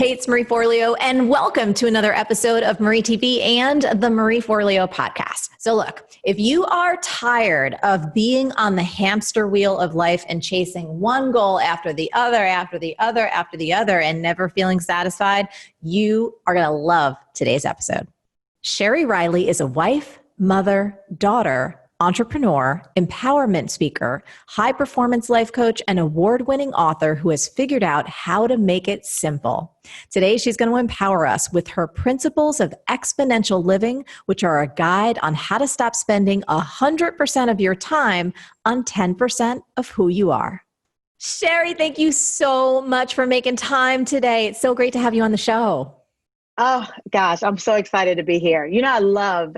Hey, it's Marie Forleo, and welcome to another episode of Marie TV and the Marie Forleo podcast. So look, if you are tired of being on the hamster wheel of life and chasing one goal after the other, and never feeling satisfied, you are going to love today's episode. Sheri Riley is a wife, mother, daughter, entrepreneur, empowerment speaker, high-performance life coach, and award-winning author who has figured out how to make it simple. Today, she's going to empower us with her principles of exponential living, which are a guide on how to stop spending 100% of your time on 10% of who you are. Sheri, thank you so much for making time today. It's so great to have you on the show. Oh, gosh, I'm so excited to be here. You know, I love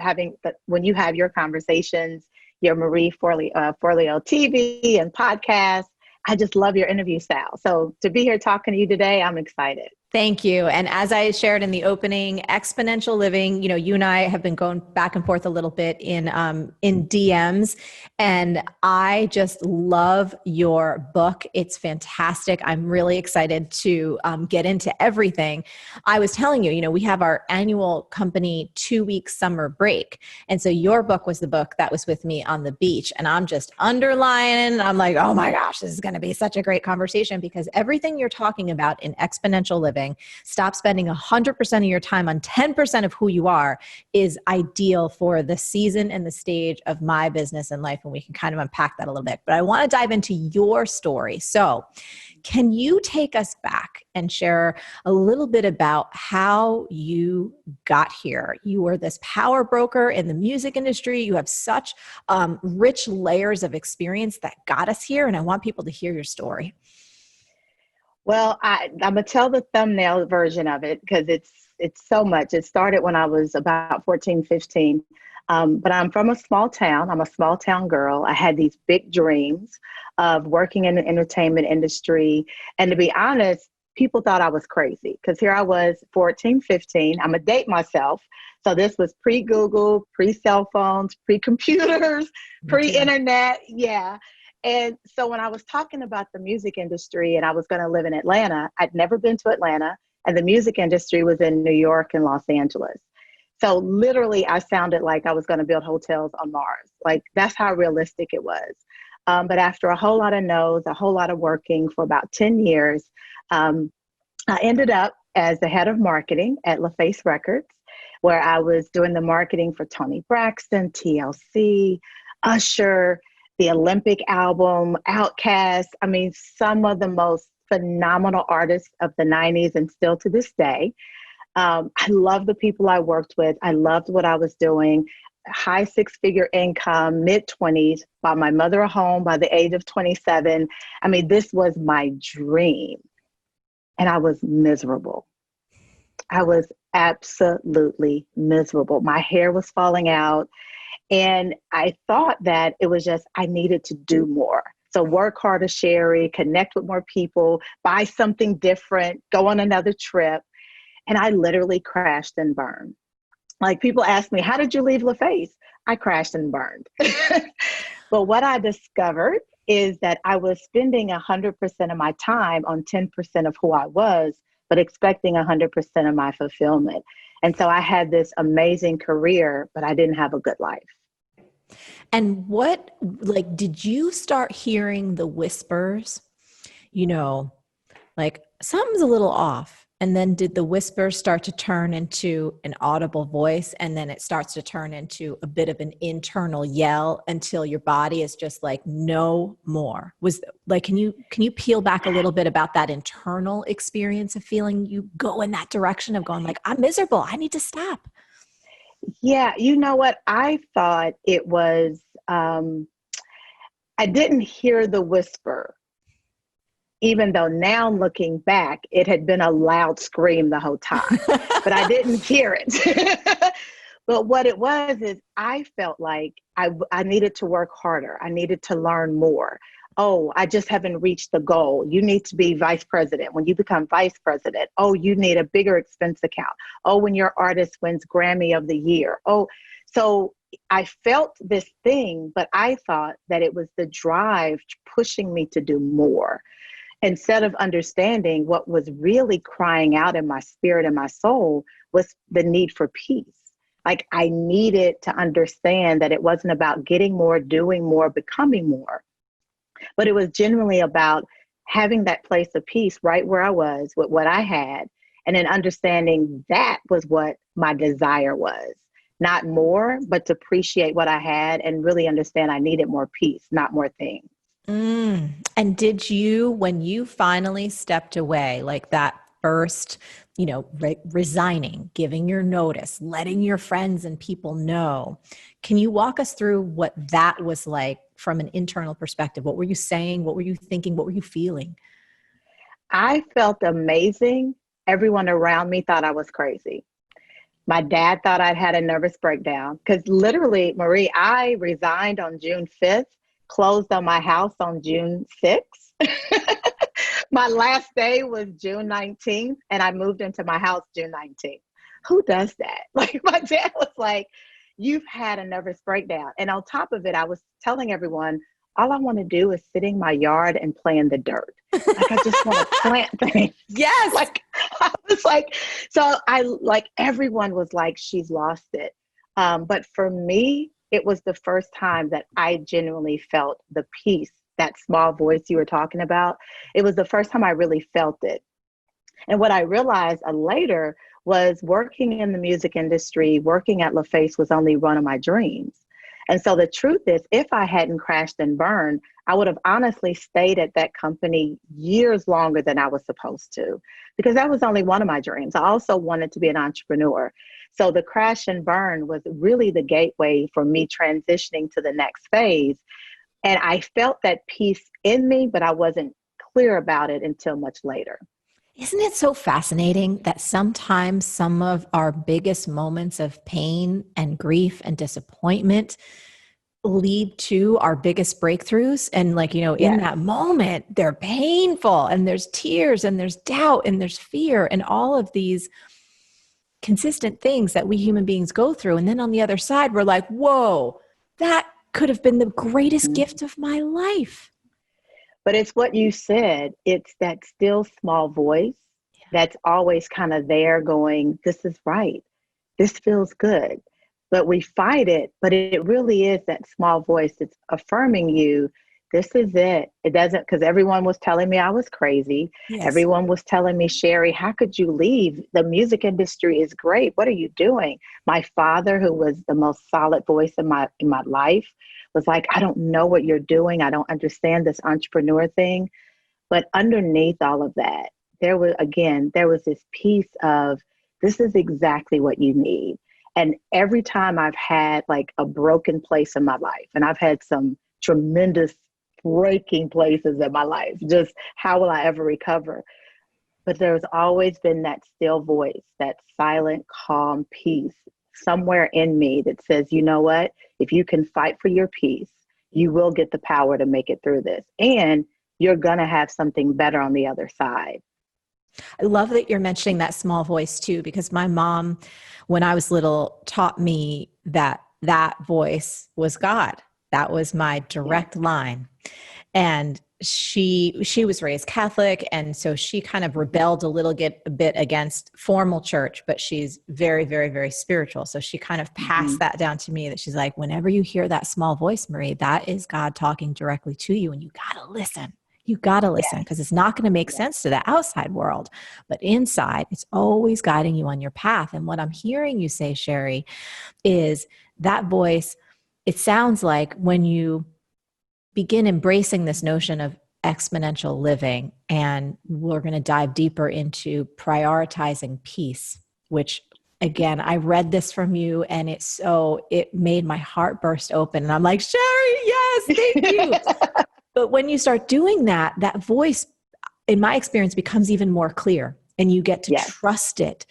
when you have your conversations, your Marie Forleo TV and podcast. I just love your interview style. So to be here talking to you today, I'm excited. Thank you. And as I shared in the opening, exponential living, you know, you and I have been going back and forth a little bit in DMs, and I just love your book. It's fantastic. I'm really excited to get into everything. I was telling you, you know, we have our annual company 2-week summer break. And so your book was the book that was with me on the beach. And I'm just underlining. I'm like, oh my gosh, this is going to be such a great conversation, because everything you're talking about in exponential living, stop spending 100% of your time on 10% of who you are, is ideal for the season and the stage of my business and life. And we can kind of unpack that a little bit, but I want to dive into your story. So can you take us back and share a little bit about how you got here? You were this power broker in the music industry. You have such rich layers of experience that got us here. And I want people to hear your story. Well, I'm going to tell the thumbnail version of it because it's so much. It started when I was about 14, 15. But I'm from a small town. I'm a small town girl. I had these big dreams of working in the entertainment industry. And to be honest, people thought I was crazy because here I was 14, 15. I'm going to date myself. So this was pre-Google, pre-cell phones, pre-computers, pre-internet. Yeah. And so when I was talking about the music industry and I was going to live in Atlanta, I'd never been to Atlanta, and the music industry was in New York and Los Angeles. So literally I sounded like I was going to build hotels on Mars. Like that's how realistic it was. But after a whole lot of no's, a whole lot of working for about 10 years, I ended up as the head of marketing at LaFace Records, where I was doing the marketing for Toni Braxton, TLC, Usher, the Olympic album, Outkast. I mean, some of the most phenomenal artists of the 90s and still to this day. I love the people I worked with. I loved what I was doing. High 6-figure income, mid-20s, bought my mother a home by the age of 27. I mean, this was my dream. And I was miserable. I was absolutely miserable. My hair was falling out. And I thought that it was just, I needed to do more. So work harder, Sheri, connect with more people, buy something different, go on another trip. And I literally crashed and burned. Like people ask me, how did you leave LaFace? I crashed and burned. But what I discovered is that I was spending 100% of my time on 10% of who I was, but expecting 100% of my fulfillment. And so I had this amazing career, but I didn't have a good life. And did you start hearing the whispers, you know, like something's a little off? And then did the whispers start to turn into an audible voice? And then it starts to turn into a bit of an internal yell until your body is just like, no more. Can you peel back a little bit about that internal experience of feeling you go in that direction of going like, I'm miserable, I need to stop? Yeah. You know what? I thought it was, I didn't hear the whisper, even though now looking back, it had been a loud scream the whole time, but I didn't hear it. But what it was is I felt like I needed to work harder. I needed to learn more. Oh, I just haven't reached the goal. You need to be vice president. When you become vice president, oh, you need a bigger expense account. Oh, when your artist wins Grammy of the year. Oh, so I felt this thing, but I thought that it was the drive pushing me to do more. instead of understanding what was really crying out in my spirit and my soul was the need for peace. Like I needed to understand that it wasn't about getting more, doing more, becoming more, but it was genuinely about having that place of peace right where I was with what I had. And then understanding that was what my desire was, not more, but to appreciate what I had and really understand I needed more peace, not more things. And did you, when you finally stepped away, like that first, resigning, giving your notice, letting your friends and people know, can you walk us through what that was like from an internal perspective? What were you saying? What were you thinking? What were you feeling? I felt amazing. Everyone around me thought I was crazy. My dad thought I'd had a nervous breakdown because literally, Marie, I resigned on June 5th, closed on my house on June 6th. My last day was June 19th, and I moved into my house June 19th. Who does that? Like, my dad was like, you've had a nervous breakdown. And on top of it, I was telling everyone, all I want to do is sit in my yard and play in the dirt. Like, I just want to plant things. Yes. Like, I was like, so everyone was like, she's lost it. But for me, it was the first time that I genuinely felt the peace, that small voice you were talking about. It was the first time I really felt it. And what I realized later was working in the music industry, working at LaFace was only one of my dreams. And so the truth is, if I hadn't crashed and burned, I would have honestly stayed at that company years longer than I was supposed to, because that was only one of my dreams. I also wanted to be an entrepreneur. So the crash and burn was really the gateway for me transitioning to the next phase. And I felt that peace in me, but I wasn't clear about it until much later. Isn't it so fascinating that sometimes some of our biggest moments of pain and grief and disappointment lead to our biggest breakthroughs? And in that moment, they're painful and there's tears and there's doubt and there's fear and all of these consistent things that we human beings go through. And then on the other side, we're like, whoa, that could have been the greatest gift of my life. But it's what you said. It's that still small voice that's always kind of there going, this is right. This feels good. But we fight it, but it really is that small voice that's affirming you. This is it. It doesn't, because everyone was telling me I was crazy. Yes. Everyone was telling me, Sheri, how could you leave? The music industry is great. What are you doing? My father, who was the most solid voice in my life, was like, I don't know what you're doing. I don't understand this entrepreneur thing. But underneath all of that, there was this piece of, this is exactly what you need. And every time I've had like a broken place in my life, and I've had some tremendous breaking places in my life, just how will I ever recover? But there's always been that still voice, that silent, calm peace somewhere in me that says, you know what? If you can fight for your peace, you will get the power to make it through this. And you're going to have something better on the other side. I love that you're mentioning that small voice too, because my mom, when I was little, taught me that voice was God. That was my direct line. And she was raised Catholic. And so she kind of rebelled a bit against formal church, but she's very, very, very spiritual. So she kind of passed that down to me, that she's like, whenever you hear that small voice, Marie, that is God talking directly to you. And you got to listen. You got to listen, because it's not going to make sense to the outside world, but inside it's always guiding you on your path. And what I'm hearing you say, Sheri, is that voice, it sounds like when you begin embracing this notion of exponential living, and we're going to dive deeper into prioritizing peace, which again, I read this from you and it made my heart burst open. And I'm like, Sheri, yes, thank you. But when you start doing that, that voice, in my experience, becomes even more clear, and you get to trust it,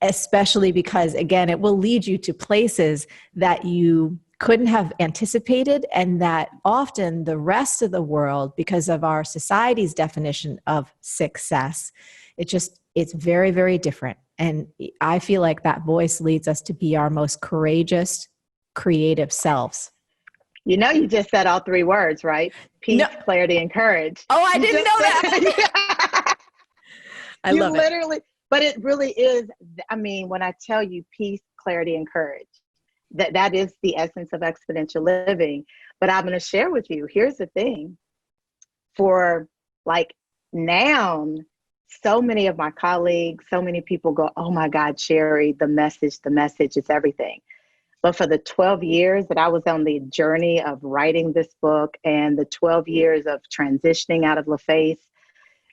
especially because, again, it will lead you to places that you couldn't have anticipated, and that often the rest of the world, because of our society's definition of success, it's very, very different. And I feel like that voice leads us to be our most courageous, creative selves. You just said all three words, right? Peace, clarity, and courage. Oh, I didn't know that. I You love it. literally, but it really is. I mean, when I tell you peace, clarity, and courage, that is the essence of exponential living. But I'm going to share with you, here's the thing, for like now, so many of my colleagues, so many people go, oh my God, Sheri, the message is everything. But for the 12 years that I was on the journey of writing this book and the 12 years of transitioning out of LaFace,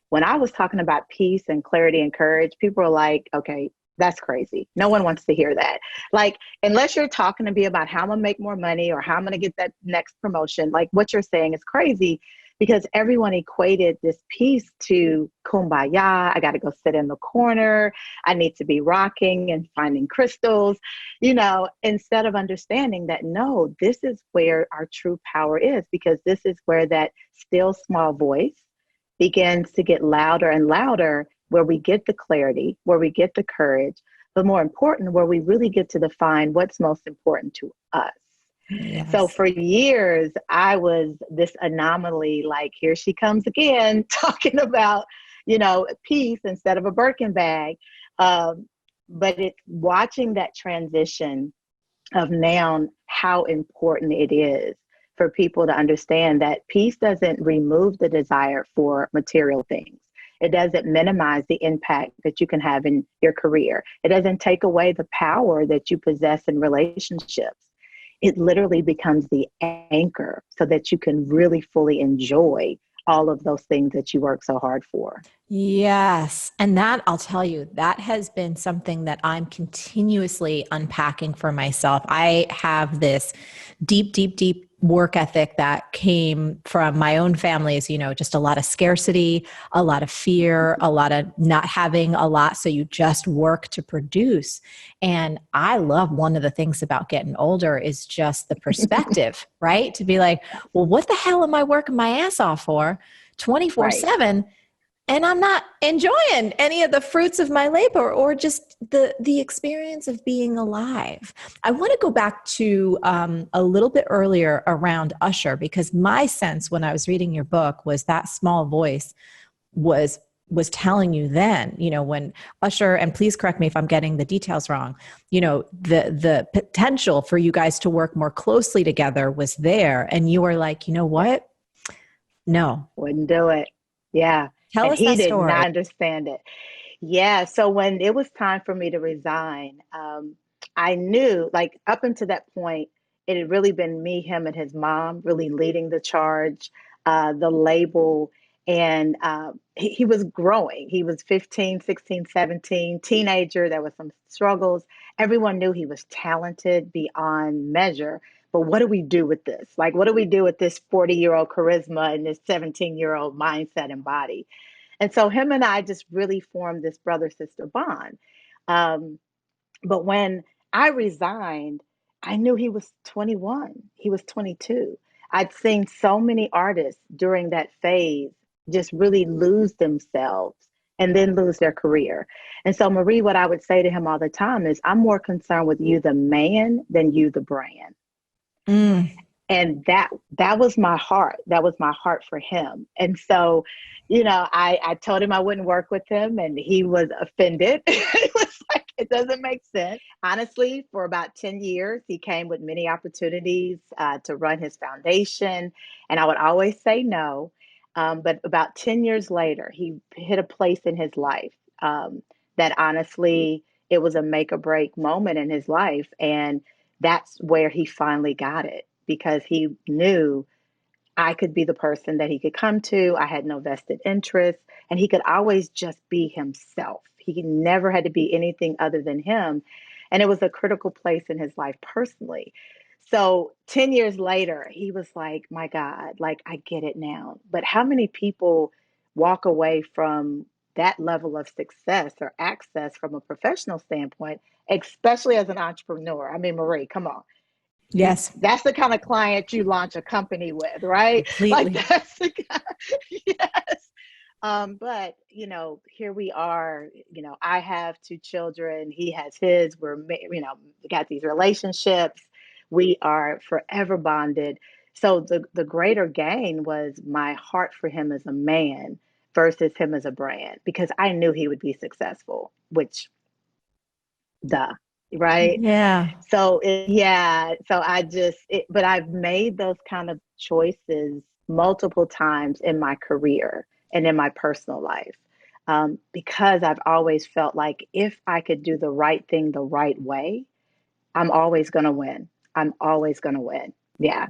when I was talking about peace and clarity and courage, people are like, okay, that's crazy. No one wants to hear that. Like, unless you're talking to me about how I'm gonna make more money or how I'm gonna get that next promotion, like what you're saying is crazy because everyone equated this peace to kumbaya. I got to go sit in the corner. I need to be rocking and finding crystals, instead of understanding that, no, this is where our true power is, because this is where that still small voice begins to get louder and louder, where we get the clarity, where we get the courage, but more important, where we really get to define what's most important to us. So Yes. for years, I was this anomaly, like, here she comes again, talking about, peace instead of a Birkin bag. But it's watching that transition of now how important it is for people to understand that peace doesn't remove the desire for material things. It doesn't minimize the impact that you can have in your career. It doesn't take away the power that you possess in relationships. It literally becomes the anchor so that you can really fully enjoy all of those things that you work so hard for. Yes. And that, I'll tell you, that has been something that I'm continuously unpacking for myself. I have this deep, deep, deep work ethic that came from my own families, just a lot of scarcity, a lot of fear, a lot of not having a lot. So you just work to produce. And I love, one of the things about getting older is just the perspective, right? To be like, well, what the hell am I working my ass off for Right. 24/7? And I'm not enjoying any of the fruits of my labor, or just the experience of being alive. I want to go back to a little bit earlier around Usher, because my sense when I was reading your book was that small voice was telling you then, when Usher, and please correct me if I'm getting the details wrong, the potential for you guys to work more closely together was there, and you were like, you know what? No. Wouldn't do it. Yeah. Tell And us he that did story. not understand it. Yeah. So when it was time for me to resign, I knew, like, up until that point, it had really been me, him, and his mom really leading the charge, the label. And he was growing. He was 15, 16, 17, teenager. There was some struggles. Everyone knew he was talented beyond measure. But what do we do with this? Like, what do we do with this 40-year-old charisma and this 17-year-old mindset and body? And so him and I just really formed this brother sister bond. Um, but when I resigned, I knew he was 21, he was 22. I'd seen so many artists during that phase just really lose themselves and then lose their career. And so, Marie, what I would say to him all the time is, I'm more concerned with you, the man, than you, the brand. Mm. And that was my heart. That was my heart for him. And so, I told him I wouldn't work with him, and he was offended. It was like, it doesn't make sense. Honestly, for about 10 years, he came with many opportunities to run his foundation, and I would always say no. But about 10 years later, he hit a place in his life that, honestly, it was a make or break moment in his life. And that's where he finally got it, because he knew I could be the person that he could come to. I had no vested interest, and he could always just be himself. He never had to be anything other than him. And it was a critical place in his life personally. So 10 years later, he was like, my God, like, I get it now. But how many people walk away from that level of success or access from a professional standpoint, especially as an entrepreneur? I mean, Marie, come on. Yes, That's the kind of client you launch a company with, right? Like, completely. that's the kind, yes. But here we are. I have two children. He has his. We got these relationships. We are forever bonded. So the greater gain was my heart for him as a man versus him as a brand, because I knew he would be successful, which, duh, right? Yeah. So yeah, so but I've made those kind of choices multiple times in my career and in my personal life, because I've always felt like if I could do the right thing the right way, I'm always going to win. I'm always going to win. Yeah.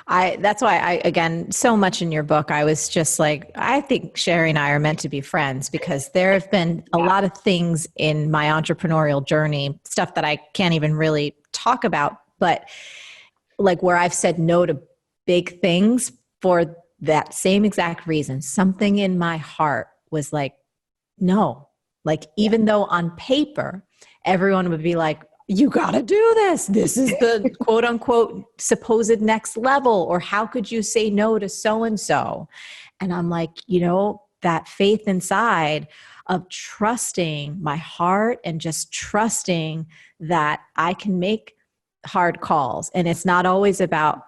That's why again, so much in your book, I was just like, I think Sheri and I are meant to be friends because there have been a Yeah. lot of things in my entrepreneurial journey, stuff that I can't even really talk about, but like where I've said no to big things for that same exact reason. Something in my heart was like, no, like, Yeah. even though on paper, everyone would be like, you got to do this. This is the quote unquote supposed next level. Or how could you say no to so and so? And I'm like, that faith inside of trusting my heart and just trusting that I can make hard calls. And it's not always about,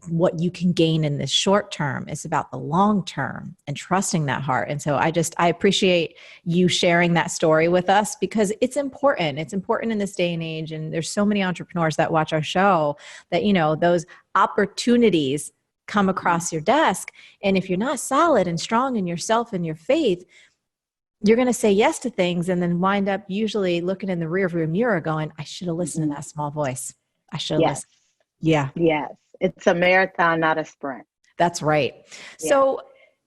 what you can gain in the short term. It's about the long term and trusting that heart. And so I appreciate you sharing that story with us because it's important. It's important in this day and age. And there's so many entrepreneurs that watch our show that, those opportunities come across your desk. And if you're not solid and strong in yourself and your faith, you're going to say yes to things and then wind up usually looking in the rearview mirror going, I should have listened to that small voice. I should have Yes. listened. Yeah, Yes. It's a marathon, not a sprint. that's right. Yeah. So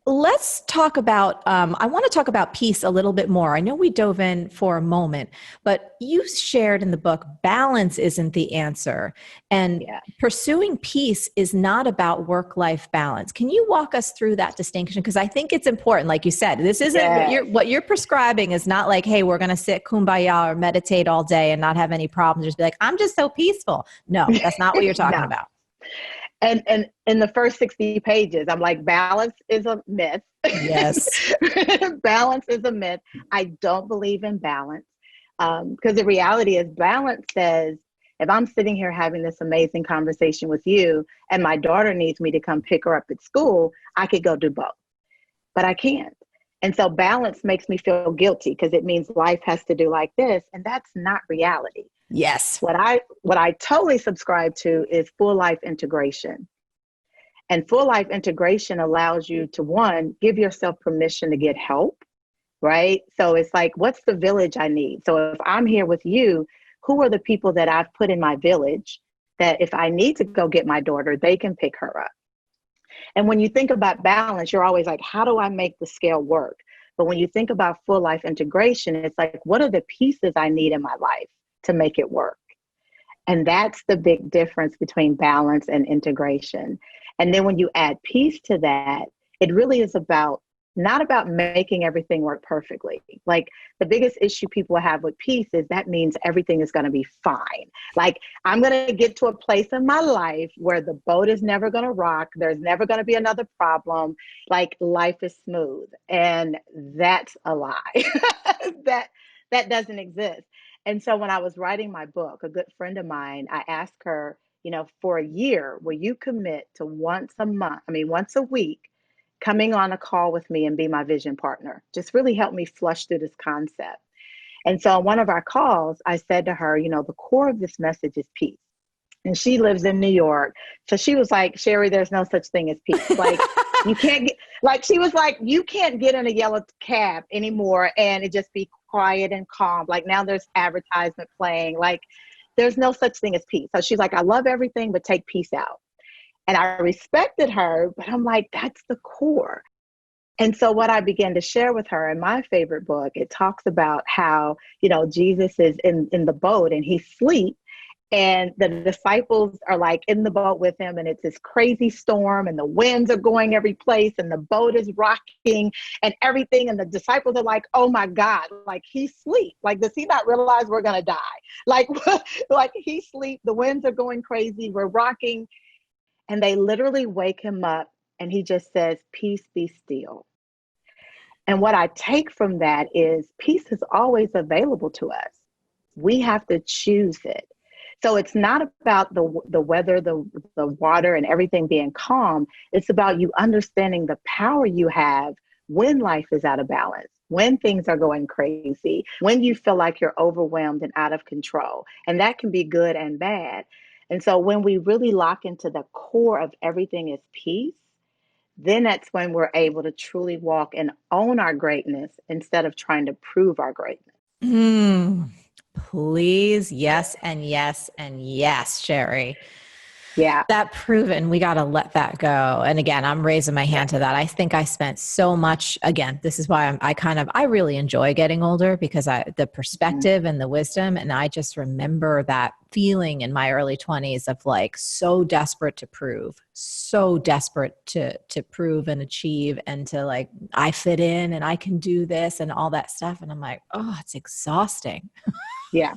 let's talk about, I want to talk about peace a little bit more. I know we dove in for a moment, but you shared in the book, balance isn't the answer. And Yeah. pursuing peace is not about work-life balance. Can you walk us through that distinction? Because I think it's important. Like you said, this isn't Yes. what you're prescribing is not like, hey, we're going to sit kumbaya or meditate all day and not have any problems. Just be like, I'm just so peaceful. No, that's not what you're talking No. about. And in the first 60 pages, I'm like, balance is a myth. Yes. Balance is a myth. I don't believe in balance. Because the reality is, balance says, if I'm sitting here having this amazing conversation with you and my daughter needs me to come pick her up at school, I could go do both, but I can't. And so balance makes me feel guilty because it means life has to do like this. And that's not reality. Yes. What I totally subscribe to is full life integration. And full life integration allows you to, one, give yourself permission to get help, right? So it's like, what's the village I need? So if I'm here with you, who are the people that I've put in my village that if I need to go get my daughter, they can pick her up? And when you think about balance, you're always like, how do I make the scale work? But when you think about full life integration, it's like, what are the pieces I need in my life to make it work? And that's the big difference between balance and integration. And then when you add peace to that, it really is not about making everything work perfectly. Like the biggest issue people have with peace is that means everything is going to be fine. Like I'm going to get to a place in my life where the boat is never going to rock. There's never going to be another problem. Like life is smooth. And that's a lie. that doesn't exist. And so when I was writing my book, a good friend of mine, I asked her, for a year, will you commit to once a week, coming on a call with me and be my vision partner? Just really help me flush through this concept. And so on one of our calls, I said to her, the core of this message is peace. And she lives in New York. So she was like, Sheri, there's no such thing as peace. Like you can't get, like, she was like, you can't get in a yellow cab anymore and it just be quiet and calm. Like now there's advertisement playing, like there's no such thing as peace. So she's like, I love everything, but take peace out. And I respected her, but I'm like, that's the core. And so what I began to share with her in my favorite book, it talks about how, Jesus is in the boat and he's asleep. And the disciples are like in the boat with him and it's this crazy storm and the winds are going every place and the boat is rocking and everything. And the disciples are like, oh my God, like he's asleep. Like, does he not realize we're going to die? Like, like he's asleep. The winds are going crazy. We're rocking. And they literally wake him up and he just says, peace be still. And what I take from that is peace is always available to us. We have to choose it. So it's not about the weather, the water and everything being calm. It's about you understanding the power you have when life is out of balance, when things are going crazy, when you feel like you're overwhelmed and out of control. And that can be good and bad. And so when we really lock into the core of everything is peace, then that's when we're able to truly walk and own our greatness instead of trying to prove our greatness. Mm, please. Yes. And yes. And yes, Sheri. Yeah. That proven, we got to let that go. And again, I'm raising my hand to that. I think I spent so much, again, this is why I really enjoy getting older because the perspective and the wisdom. And I just remember that feeling in my early 20s of like, so desperate to prove, so desperate to prove and achieve and to like, I fit in and I can do this and all that stuff. And I'm like, oh, it's exhausting. Yeah.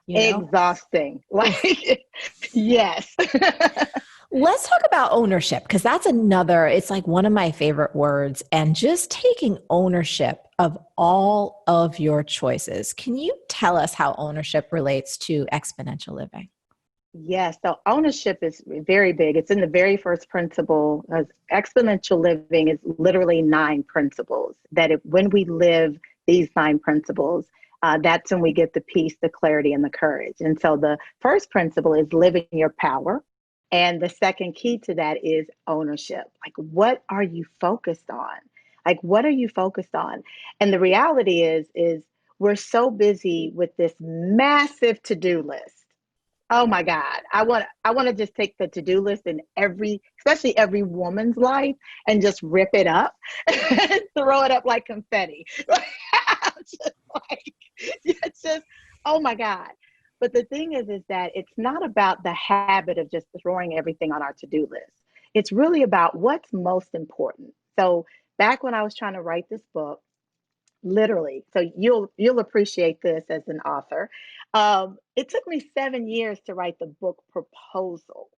You know? Exhausting. Like, yes. Let's talk about ownership because that's it's like one of my favorite words and just taking ownership of all of your choices. Can you tell us how ownership relates to exponential living? Yes. So ownership is very big. It's in the very first principle. As exponential living is literally 9 principles that when we live these 9 principles, that's when we get the peace, the clarity, and the courage. And so the first principle is living your power. And the second key to that is ownership. Like, what are you focused on? Like, what are you focused on? And the reality is we're so busy with this massive to-do list. Oh my God. I want to just take the to-do list in especially every woman's life and just rip it up and throw it up like confetti. Just like, it's just, oh my God. But the thing is that it's not about the habit of just throwing everything on our to-do list. It's really about what's most important. So back when I was trying to write this book, literally, so you'll appreciate this as an author. It took me 7 years to write the book proposal,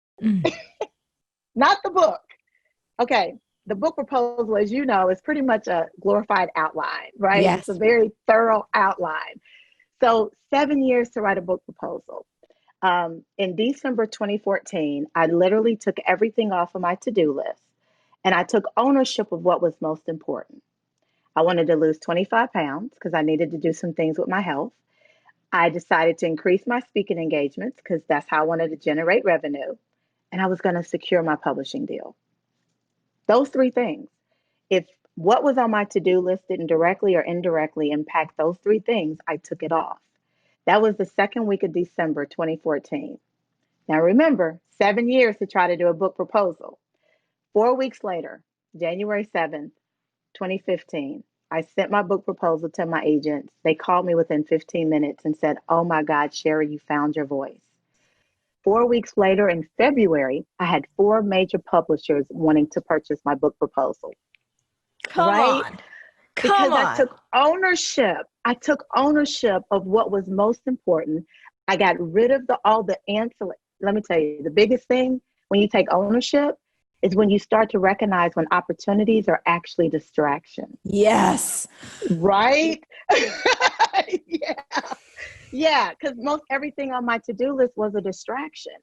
not the book. Okay. The book proposal, as you know, is pretty much a glorified outline, right? Yes. It's a very thorough outline. So 7 years to write a book proposal. In December 2014, I literally took everything off of my to-do list and I took ownership of what was most important. I wanted to lose 25 pounds because I needed to do some things with my health. I decided to increase my speaking engagements because that's how I wanted to generate revenue. And I was going to secure my publishing deal. Those 3 things. If what was on my to-do list didn't directly or indirectly impact those 3 things, I took it off. That was the second week of December 2014. Now remember, 7 years to try to do a book proposal. 4 weeks later, January 7th, 2015, I sent my book proposal to my agents. They called me within 15 minutes and said, oh my God, Sheri, you found your voice. 4 weeks later in February, I had 4 major publishers wanting to purchase my book proposal. Come on. Because I took ownership. I took ownership of what was most important. I got rid of all the ancillary. Let me tell you, the biggest thing when you take ownership is when you start to recognize when opportunities are actually distractions. Yes. Right? Yeah. Yeah, because most everything on my to-do list was a distraction.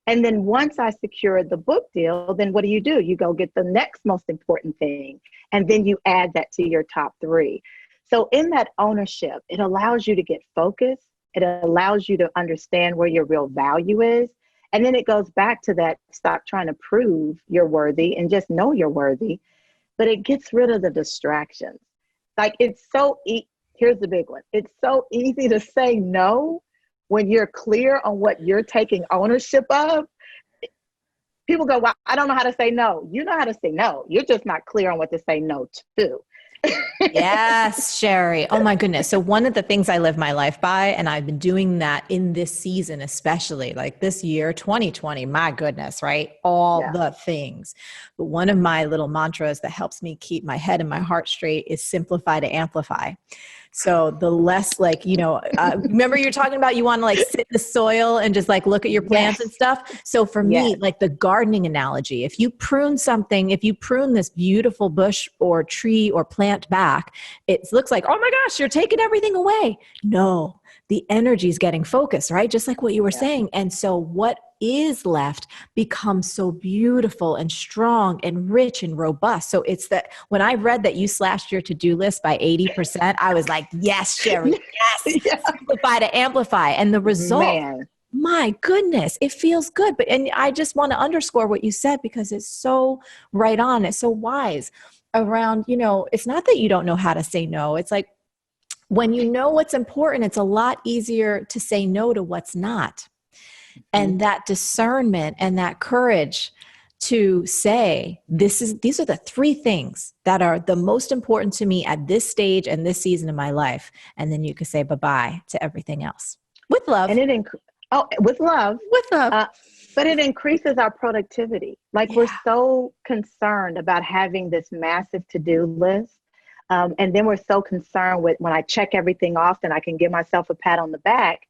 And then once I secured the book deal, then what do? You go get the next most important thing. And then you add that to your top 3. So in that ownership, it allows you to get focused. It allows you to understand where your real value is. And then it goes back to that, stop trying to prove you're worthy and just know you're worthy. But it gets rid of the distractions. Like here's the big one. It's so easy to say no when you're clear on what you're taking ownership of. People go, well, I don't know how to say no. You know how to say no. You're just not clear on what to say no to. Yes, Sheri. Oh my goodness. So one of the things I live my life by, and I've been doing that in this season, especially like this year, 2020, my goodness, right? All the things. But one of my little mantras that helps me keep my head and my heart straight is simplify to amplify. So the less remember you're talking about you want to like sit in the soil and just like look at your plants and stuff. So for me, like the gardening analogy, if you prune this beautiful bush or tree or plant back, it looks like, oh my gosh, you're taking everything away. No, the energy is getting focused, right? Just like what you were Yeah. saying. And so what is left becomes so beautiful and strong and rich and robust. So it's that when I read that you slashed your to-do list by 80%, I was like, yes, Sheri, yes, Yeah. simplify to amplify. And the result, Man. my goodness, it feels good. But, and I just want to underscore what you said, because it's so right on. It's so wise around, you know, it's not that you don't know how to say no. It's like, when you know what's important, it's a lot easier to say no to what's not. And that discernment and that courage to say, these are the three things that are the most important to me at this stage and this season of my life. And then you could say bye-bye to everything else with love. And with love. With love. But it increases our productivity. Like we're so concerned about having this massive to-do list. And then we're so concerned with when I check everything off and I can give myself a pat on the back.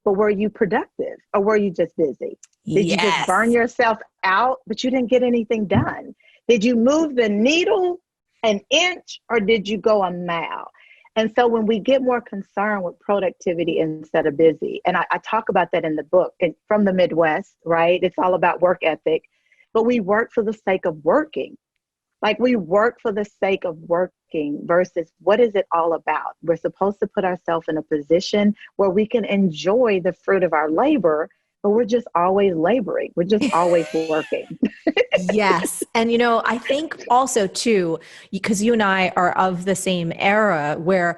But were you productive, or were you just busy? Did you just burn yourself out, but you didn't get anything done? Did you move the needle an inch, or did you go a mile? And so when we get more concerned with productivity instead of busy, and I talk about that in the book, and from the Midwest, right? It's all about work ethic, but we work for the sake of working. Like we work for the sake of working versus what is it all about? We're supposed to put ourselves in a position where we can enjoy the fruit of our labor, but we're just always laboring. We're just always working. Yes. And, you know, I think also too, because you and I are of the same era where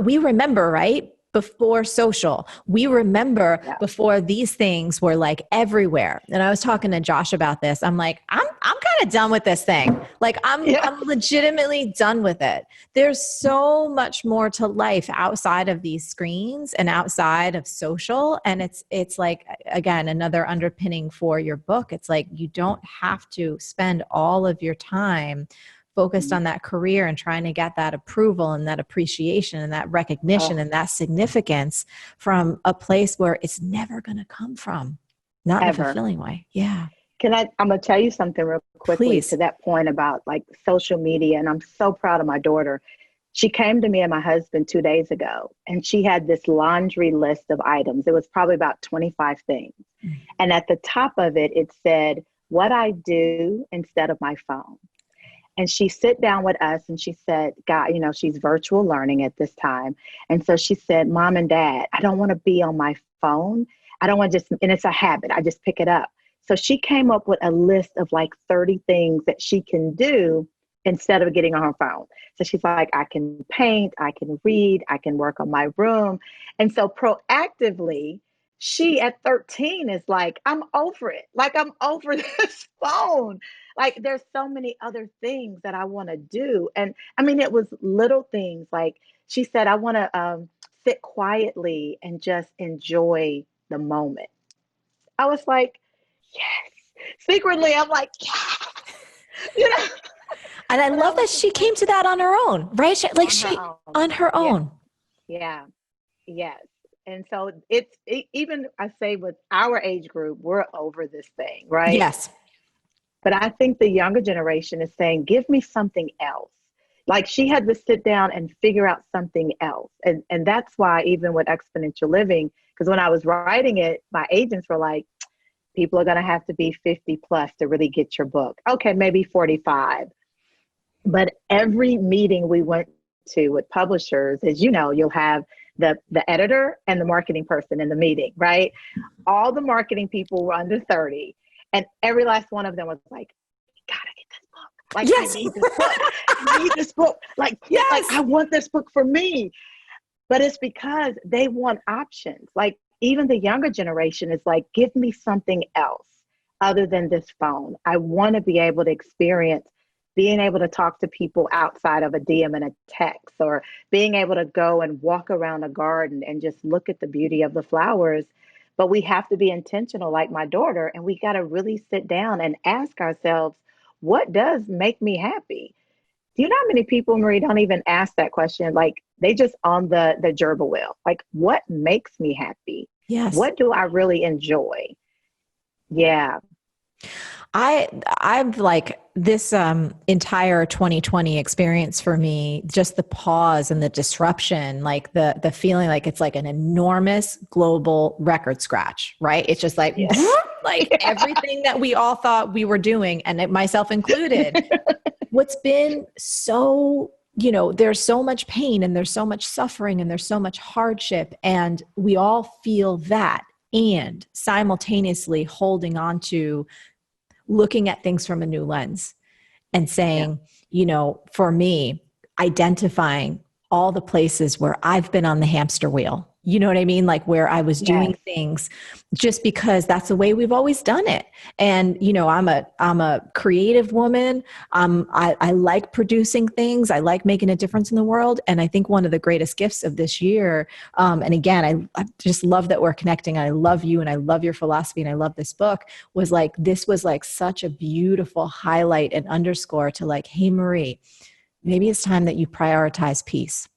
we remember, right? Before social, we remember before these things were like everywhere. And I was talking to Josh about this. I'm like, I'm kind of done with this thing. Like I'm legitimately done with it. There's so much more to life outside of these screens and outside of social. And it's like, again, another underpinning for your book. It's like, you don't have to spend all of your time focused on that career and trying to get that approval and that appreciation and that recognition and that significance from a place where it's never going to come from, not in a fulfilling way. Yeah. I'm going to tell you something real quickly to that point about like social media. And I'm so proud of my daughter. She came to me and my husband 2 days ago, and she had this laundry list of items. It was probably about 25 things. And at the top of it, it said, what I do instead of my phone. And she sat down with us and she said, God, you know, she's virtual learning at this time. And so she said, Mom and Dad, I don't want to be on my phone. I don't want to just, and it's a habit. I just pick it up. So she came up with a list of like 30 things that she can do instead of getting on her phone. So she's like, I can paint, I can read, I can work on my room. And so proactively, she at 13 is like, I'm over it. Like, I'm over this phone. Like, there's so many other things that I want to do. And I mean, it was little things. Like she said, I want to sit quietly and just enjoy the moment. I was like, yes. Secretly, I'm like, yes. You know? And I love that she came to that on her own, right? On her own. Yeah. Yes. And so even I say with our age group, we're over this thing, right? Yes. But I think the younger generation is saying, give me something else. Like she had to sit down and figure out something else. And that's why even with exponential living, because when I was writing it, my agents were like, people are going to have to be 50 plus to really get your book. Okay, maybe 45. But every meeting we went to with publishers, as you know, you'll have the editor and the marketing person in the meeting, right? All the marketing people were under 30. And every last one of them was like, you gotta get this book. Like, yes. I need this book. I need this book. Like, yes. Like, I want this book for me. But it's because they want options. Like, even the younger generation is like, give me something else other than this phone. I want to be able to experience being able to talk to people outside of a DM and a text, or being able to go and walk around a garden and just look at the beauty of the flowers. But we have to be intentional, like my daughter, and we got to really sit down and ask ourselves, what does make me happy? Do you know how many people, Marie, don't even ask that question? Like they just on the gerbil wheel. Like, what makes me happy? Yes. What do I really enjoy? Yeah. I've like this entire 2020 experience for me, just the pause and the disruption, like the feeling like it's like an enormous global record scratch, right? It's just like, Yeah. like everything that we all thought we were doing, and myself included, what's been so, there's so much pain and there's so much suffering and there's so much hardship, and we all feel that, and simultaneously holding on to looking at things from a new lens and saying, for me, identifying all the places where I've been on the hamster wheel, you know what I mean? Like where I was doing things just because that's the way we've always done it. And, I'm a creative woman. I like producing things. I like making a difference in the world. And I think one of the greatest gifts of this year, and again, I just love that we're connecting. I love you and I love your philosophy and I love this book, this was like such a beautiful highlight and underscore to like, hey, Marie, maybe it's time that you prioritize peace.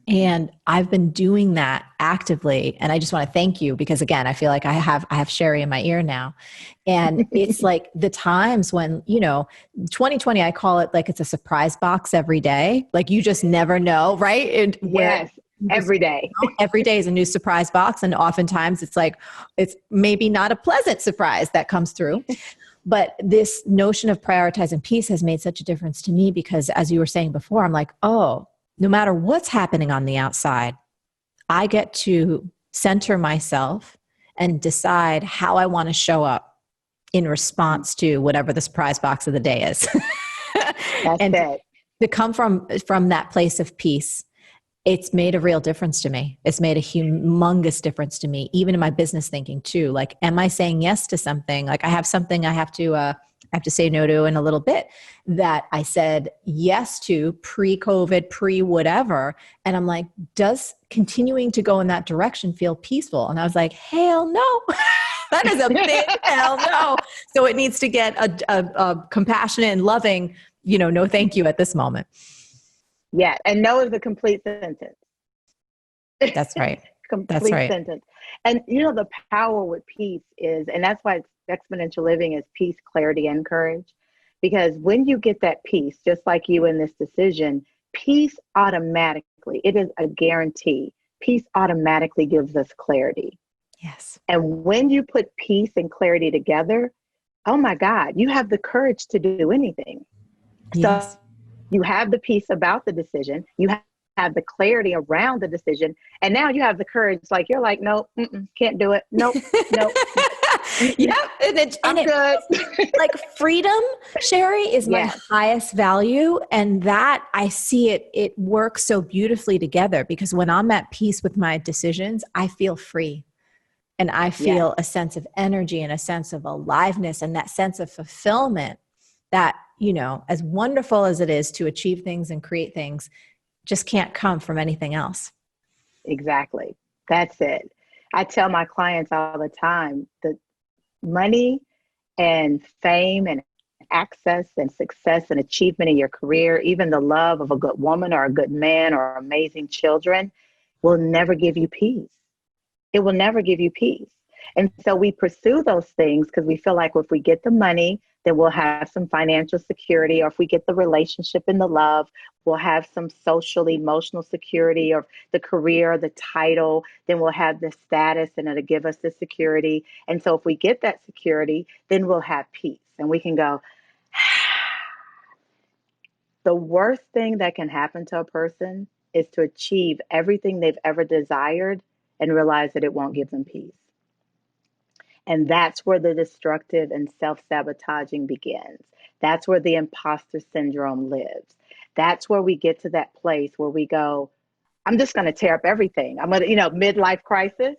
And I've been doing that actively. And I just want to thank you because again, I feel like I have Sheri in my ear now. And it's like the times when, 2020, I call it like it's a surprise box every day. Like you just never know, right? And yes, every day. Every day is a new surprise box. And oftentimes it's like, it's maybe not a pleasant surprise that comes through. But this notion of prioritizing peace has made such a difference to me because as you were saying before, I'm like, oh, no matter what's happening on the outside, I get to center myself and decide how I want to show up in response to whatever the surprise box of the day is. That's and it. To come from that place of peace, it's made a real difference to me. It's made a humongous difference to me, even in my business thinking too. Like, am I saying yes to something? Like I have something I have to say no to in a little bit that I said yes to pre-COVID, pre-whatever. And I'm like, does continuing to go in that direction feel peaceful? And I was like, hell no. That is a big hell no. So it needs to get a compassionate and loving, no thank you at this moment. Yeah. And no is a complete sentence. That's right. Complete That's right. sentence. And the power with peace is, and that's why exponential living is peace, clarity, and courage. Because when you get that peace, just like you in this decision, peace automatically, it is a guarantee. Peace automatically gives us clarity. Yes. And when you put peace and clarity together, oh my God, you have the courage to do anything. Yes. So you have the peace about the decision. You have the clarity around the decision. And now you have the courage, like, you're like, nope, can't do it. Nope, nope. Yeah. I'm good. Like freedom, Sheri, is my highest value. And that I see it works so beautifully together because when I'm at peace with my decisions, I feel free. And I feel a sense of energy and a sense of aliveness and that sense of fulfillment that, as wonderful as it is to achieve things and create things, just can't come from anything else. Exactly. That's it. I tell my clients all the time that money and fame and access and success and achievement in your career, even the love of a good woman or a good man or amazing children will never give you peace. It will never give you peace. And so we pursue those things because we feel like if we get the money, then we'll have some financial security, or if we get the relationship and the love, we'll have some social, emotional security, or the career, the title, then we'll have the status and it'll give us the security. And so if we get that security, then we'll have peace and we can go, the worst thing that can happen to a person is to achieve everything they've ever desired and realize that it won't give them peace. And that's where the destructive and self-sabotaging begins. That's where the imposter syndrome lives. That's where we get to that place where we go, I'm just going to tear up everything. I'm going to, midlife crisis.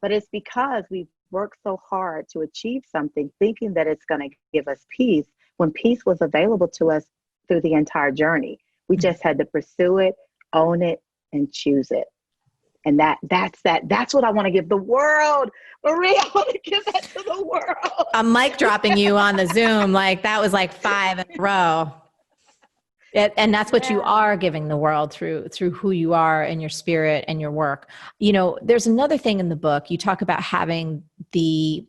But it's because we've worked so hard to achieve something, thinking that it's going to give us peace, when peace was available to us through the entire journey. We just had to pursue it, own it, and choose it. And that's what I want to give the world. Maria, I want to give that to the world. I'm mic dropping you on the Zoom. Like that was like 5 in a row. And that's what you are giving the world through who you are and your spirit and your work. There's another thing in the book. You talk about having the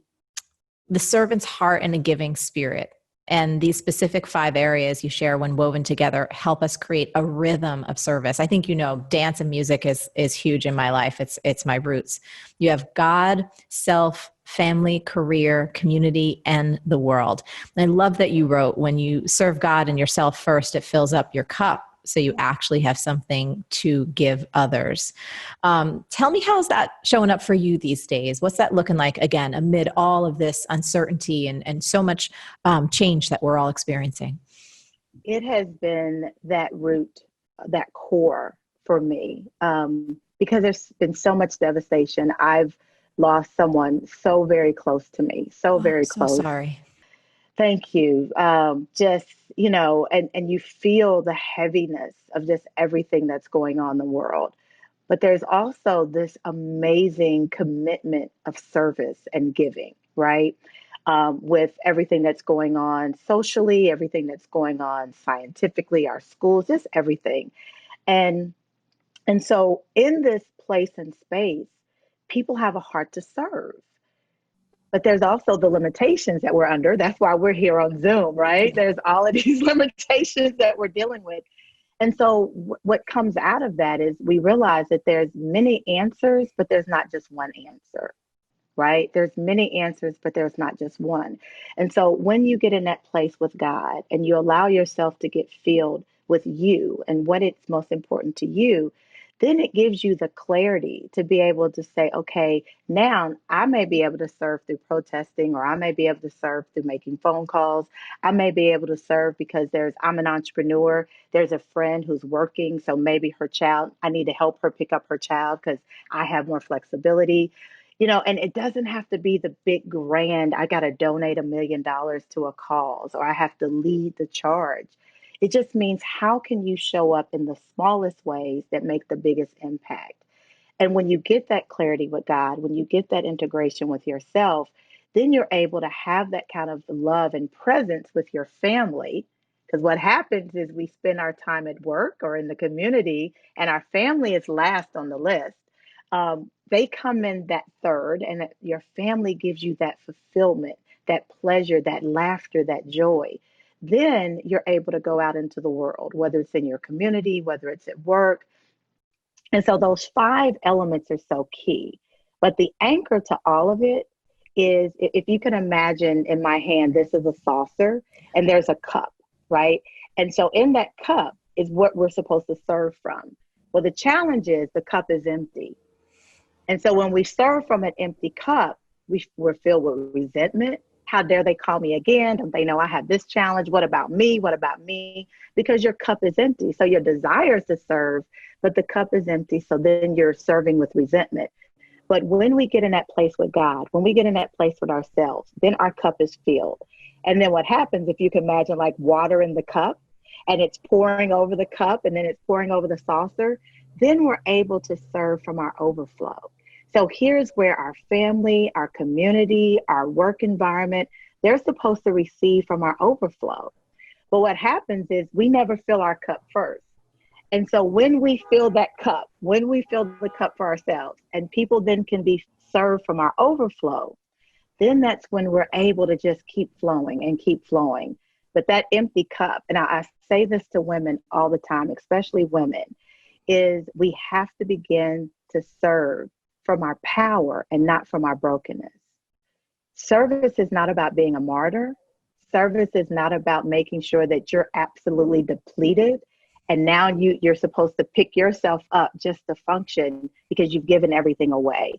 the servant's heart and a giving spirit. And these specific 5 areas you share when woven together help us create a rhythm of service. I think, dance and music is huge in my life. It's my roots. You have God, self, family, career, community, and the world. And I love that you wrote, when you serve God and yourself first, it fills up your cup, so you actually have something to give others. Tell me, how's that showing up for you these days? What's that looking like, again, amid all of this uncertainty and so much change that we're all experiencing? It has been that root, that core for me, because there's been so much devastation. I've lost someone so very close to me, so Oh, I'm very so close. sorry. Thank you. Just, and you feel the heaviness of just everything that's going on in the world. But there's also this amazing commitment of service and giving, right? With everything that's going on socially, everything that's going on scientifically, our schools, just everything. And and so in this place and space, people have a heart to serve. But there's also the limitations that we're under. That's why we're here on Zoom, right? There's all of these limitations that we're dealing with. And so what comes out of that is we realize that there's many answers, but there's not just one answer, right? There's many answers, but there's not just one. And so when you get in that place with God and you allow yourself to get filled with you and what it's most important to you, then it gives you the clarity to be able to say, okay, now I may be able to serve through protesting, or I may be able to serve through making phone calls. I may be able to serve because I'm an entrepreneur. There's a friend who's working, so maybe her child, I need to help her pick up her child because I have more flexibility. And it doesn't have to be the big grand, I got to donate $1 million to a cause, or I have to lead the charge. It just means, how can you show up in the smallest ways that make the biggest impact? And when you get that clarity with God, when you get that integration with yourself, then you're able to have that kind of love and presence with your family. Because what happens is we spend our time at work or in the community, and our family is last on the list. They come in that third, and your family gives you that fulfillment, that pleasure, that laughter, that joy. Then you're able to go out into the world, whether it's in your community, whether it's at work. And so those 5 elements are so key. But the anchor to all of it is, if you can imagine, in my hand, this is a saucer and there's a cup, right? And so in that cup is what we're supposed to serve from. Well, the challenge is the cup is empty. And so when we serve from an empty cup, we're filled with resentment. How dare they call me again? Don't they know I have this challenge? What about me? What about me? Because your cup is empty. So your desire is to serve, but the cup is empty. So then you're serving with resentment. But when we get in that place with God, when we get in that place with ourselves, then our cup is filled. And then what happens, if you can imagine like water in the cup, and it's pouring over the cup, and then it's pouring over the saucer, then we're able to serve from our overflow. So here's where our family, our community, our work environment, they're supposed to receive from our overflow. But what happens is we never fill our cup first. And so when we fill that cup, when we fill the cup for ourselves, and people then can be served from our overflow, then that's when we're able to just keep flowing and keep flowing. But that empty cup, and I say this to women all the time, especially women, is we have to begin to serve from our power and not from our brokenness. Service is not about being a martyr. Service is not about making sure that you're absolutely depleted and now you're supposed to pick yourself up just to function because you've given everything away.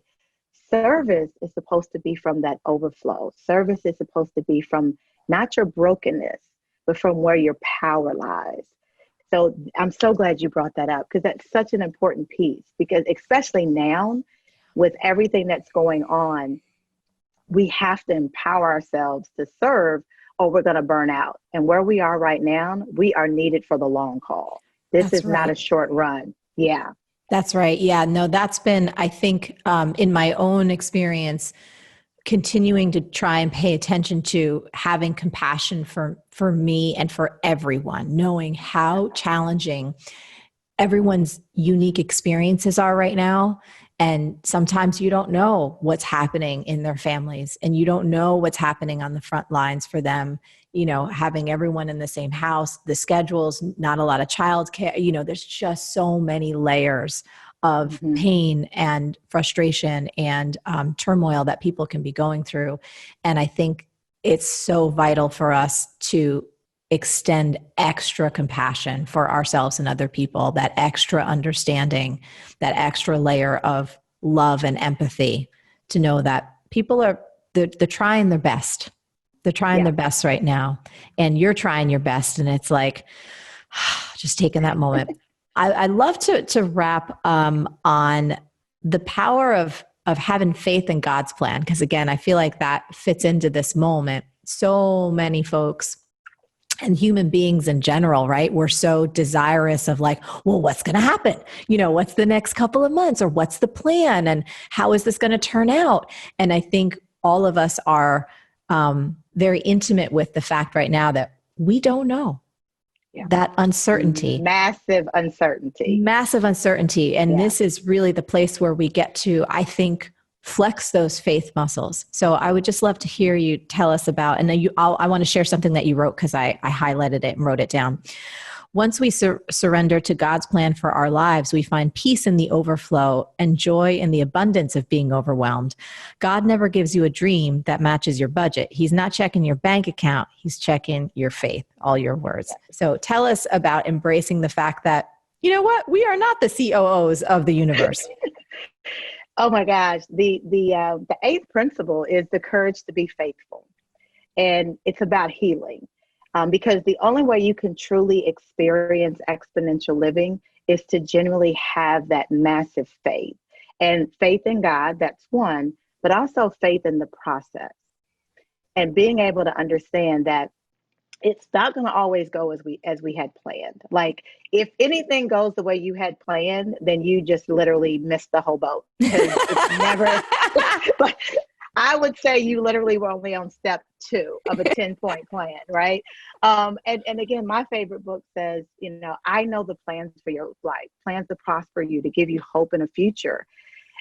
Service is supposed to be from that overflow. Service is supposed to be from not your brokenness, but from where your power lies. So I'm so glad you brought that up, because that's such an important piece, because especially now with everything that's going on, we have to empower ourselves to serve, or we're going to burn out. And where we are right now, we are needed for the long haul. This That's is not right. a short run. Yeah. That's right. Yeah, no, that's been, I think, in my own experience, continuing to try and pay attention to having compassion for me and for everyone, knowing how challenging everyone's unique experiences are right now. And sometimes you don't know what's happening in their families, and you don't know what's happening on the front lines for them, having everyone in the same house, the schedules, not a lot of childcare, there's just so many layers of pain and frustration and turmoil that people can be going through. And I think it's so vital for us to extend extra compassion for ourselves and other people, that extra understanding, that extra layer of love and empathy, to know that people they're trying their best. They're trying their best right now, and you're trying your best. And it's like, just taking that moment. I love to wrap on the power of having faith in God's plan. Because again, I feel like that fits into this moment. So many folks and human beings in general, right? We're so desirous of like, well, what's going to happen? What's the next couple of months, or what's the plan, and how is this going to turn out? And I think all of us are very intimate with the fact right now that we don't know. That uncertainty. Massive uncertainty. And this is really the place where we get to, I think, flex those faith muscles. So I would just love to hear you tell us about, and I want to share something that you wrote, because I highlighted it and wrote it down. Once we surrender to God's plan for our lives, we find peace in the overflow and joy in the abundance of being overwhelmed. God never gives you a dream that matches your budget. He's not checking your bank account. He's checking your faith, all your words. So tell us about embracing the fact that, you know what, we are not the COOs of the universe. Oh my gosh. The eighth principle is the courage to be faithful. And it's about healing. Because the only way you can truly experience exponential living is to genuinely have that massive faith. And faith in God, that's one, but also faith in the process. And being able to understand that it's not going to always go as we had planned. Like, if anything goes the way you had planned, then you just literally missed the whole boat. It's never but I would say you literally were only on step 2 of a 10-point plan, right? And again, my favorite book says, I know the plans for your life, plans to prosper you, to give you hope in a future.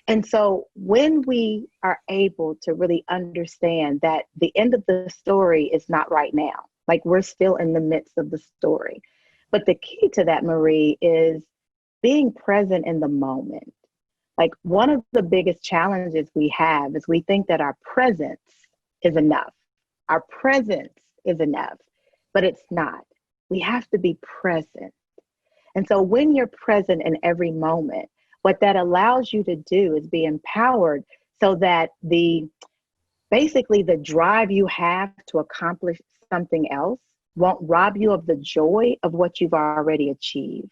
And so when we are able to really understand that the end of the story is not right now, like we're still in the midst of the story. But the key to that, Marie, is being present in the moment. Like, one of the biggest challenges we have is we think that our presence is enough. Our presence is enough, but it's not. We have to be present. And so when you're present in every moment, what that allows you to do is be empowered, so that basically the drive you have to accomplish something else won't rob you of the joy of what you've already achieved.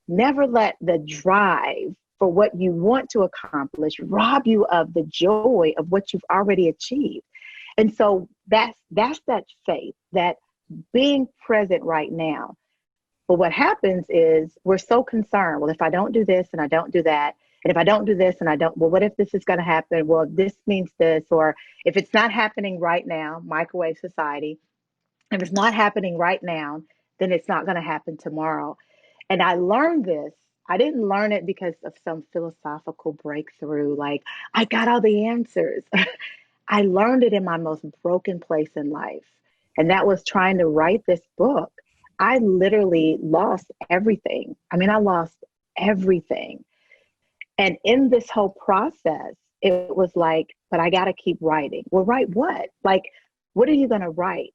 Never let the drive for what you want to accomplish rob you of the joy of what you've already achieved. And so that's that faith, that being present right now. But what happens is we're so concerned, well, if I don't do this and I don't do that, and if I don't do this and I don't, well, what if this is going to happen? Well, this means this, or if it's not happening right now, microwave society, if it's not happening right now, then it's not going to happen tomorrow. And I learned this. I didn't learn it because of some philosophical breakthrough, like I got all the answers. I learned it in my most broken place in life. And that was trying to write this book. I literally lost everything. I mean, I lost everything. And in this whole process, it was like, but I got to keep writing. Well, write what? Like, what are you going to write?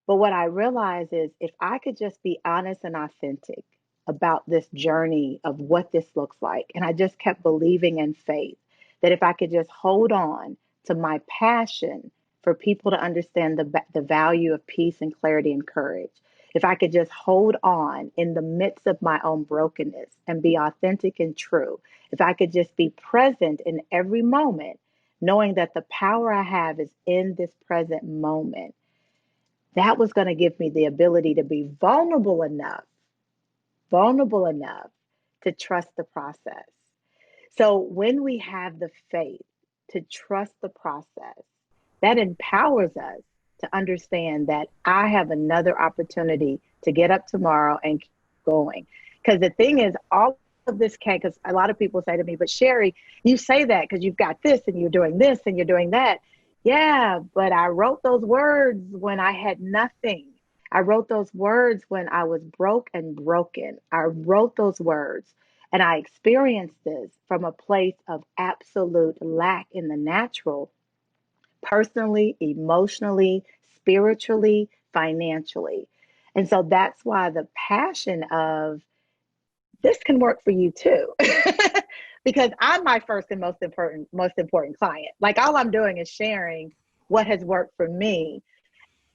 But what I realized is, if I could just be honest and authentic about this journey of what this looks like, and I just kept believing in faith, that if I could just hold on to my passion for people to understand the value of peace and clarity and courage, if I could just hold on in the midst of my own brokenness and be authentic and true, if I could just be present in every moment, knowing that the power I have is in this present moment, that was going to give me the ability to be vulnerable enough to trust the process. So when we have the faith to trust the process, that empowers us to understand that I have another opportunity to get up tomorrow and keep going. Because the thing is, all this, Kay, because a lot of people say to me, but Sheri, you say that because you've got this and you're doing this and you're doing that. Yeah, but I wrote those words when I had nothing. I wrote those words when I was broke and broken. I wrote those words and I experienced this from a place of absolute lack in the natural, personally, emotionally, spiritually, financially. And so that's why the passion of this can work for you too. Because I'm my first and most important client. Like all I'm doing is sharing what has worked for me.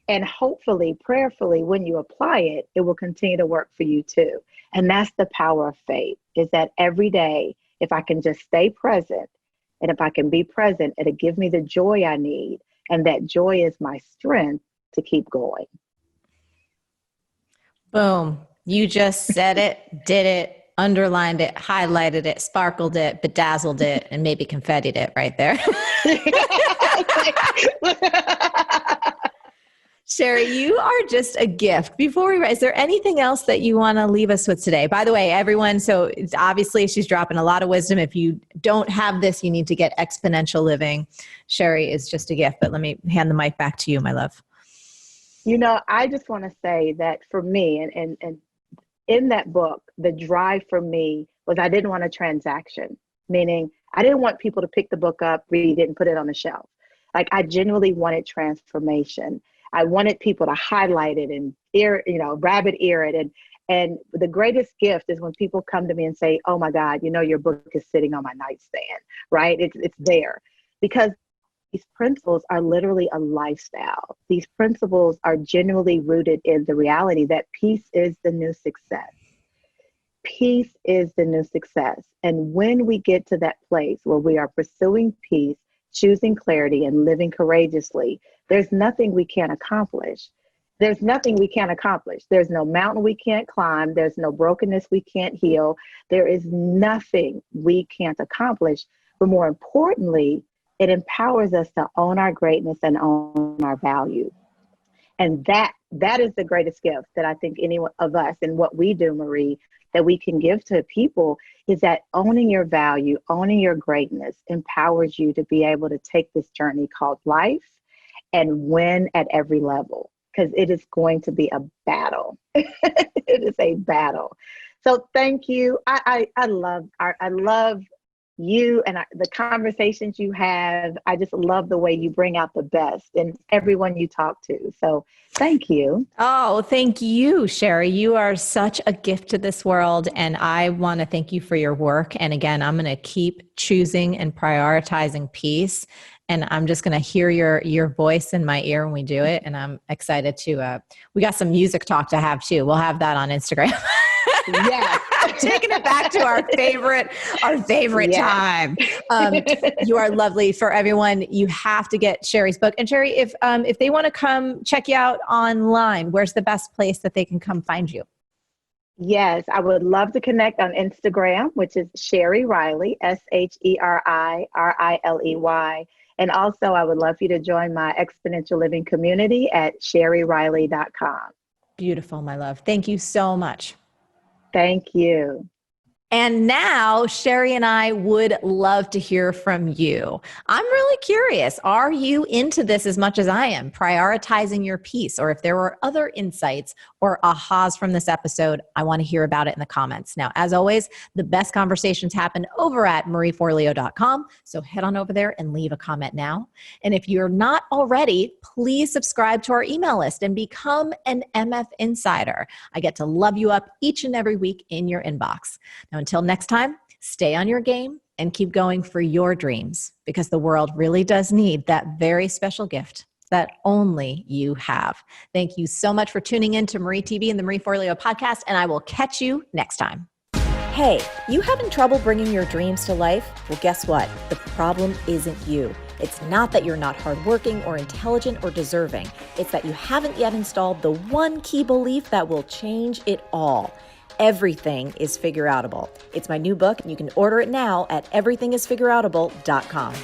And hopefully, prayerfully, when you apply it, it will continue to work for you too. And that's the power of faith, is that every day, if I can just stay present, and if I can be present, it'll give me the joy I need. And that joy is my strength to keep going. Boom. You just said it, did it, underlined it, highlighted it, sparkled it, bedazzled it, and maybe confettied it right there. Sheri, you are just a gift. Is there anything else that you want to leave us with today? By the way, everyone, so obviously she's dropping a lot of wisdom. If you don't have this, you need to get Exponential Living. Sheri is just a gift, but let me hand the mic back to you, my love. I just want to say that for me, and in that book, the drive for me was I didn't want a transaction, meaning I didn't want people to pick the book up, read it, and put it on the shelf. Like I genuinely wanted transformation. I wanted people to highlight it and rabbit ear it. And the greatest gift is when people come to me and say, oh my God, your book is sitting on my nightstand, right? It's there. Because these principles are literally a lifestyle. These principles are genuinely rooted in the reality that peace is the new success. Peace is the new success. And when we get to that place where we are pursuing peace, choosing clarity, and living courageously, there's nothing we can't accomplish. There's nothing we can't accomplish. There's no mountain we can't climb. There's no brokenness we can't heal. There is nothing we can't accomplish. But more importantly, it empowers us to own our greatness and own our value. And that is the greatest gift that I think any of us and what we do, Marie, that we can give to people, is that owning your value, owning your greatness empowers you to be able to take this journey called life and win at every level, because it is going to be a battle. It is a battle. So thank you. I love you and the conversations you have. I just love the way you bring out the best in everyone you talk to. So thank you. Oh, thank you, Sheri. You are such a gift to this world. And I want to thank you for your work. And again, I'm going to keep choosing and prioritizing peace. And I'm just going to hear your voice in my ear when we do it. And I'm excited to, we got some music talk to have too. We'll have that on Instagram. Yes. Taking it back to our favorite yes. time. You are lovely. For everyone, you have to get Sheri's book. And Sheri, if they want to come check you out online, where's the best place that they can come find you? Yes, I would love to connect on Instagram, which is Sheri Riley, SheriRiley. And also, I would love for you to join my exponential living community at sheririley.com. Beautiful, my love. Thank you so much. Thank you. And now Sheri and I would love to hear from you. I'm really curious. Are you into this as much as I am, prioritizing your peace? Or if there were other insights or ahas from this episode, I want to hear about it in the comments. Now, as always, the best conversations happen over at marieforleo.com. So head on over there and leave a comment now. And if you're not already, please subscribe to our email list and become an MF Insider. I get to love you up each and every week in your inbox. Now, until next time, stay on your game and keep going for your dreams, because the world really does need that very special gift that only you have. Thank you so much for tuning in to Marie TV and the Marie Forleo podcast, and I will catch you next time. Hey, you having trouble bringing your dreams to life? Well, guess what? The problem isn't you. It's not that you're not hardworking or intelligent or deserving. It's that you haven't yet installed the one key belief that will change it all. Everything is figureoutable. It's my new book, and you can order it now at everythingisfigureoutable.com.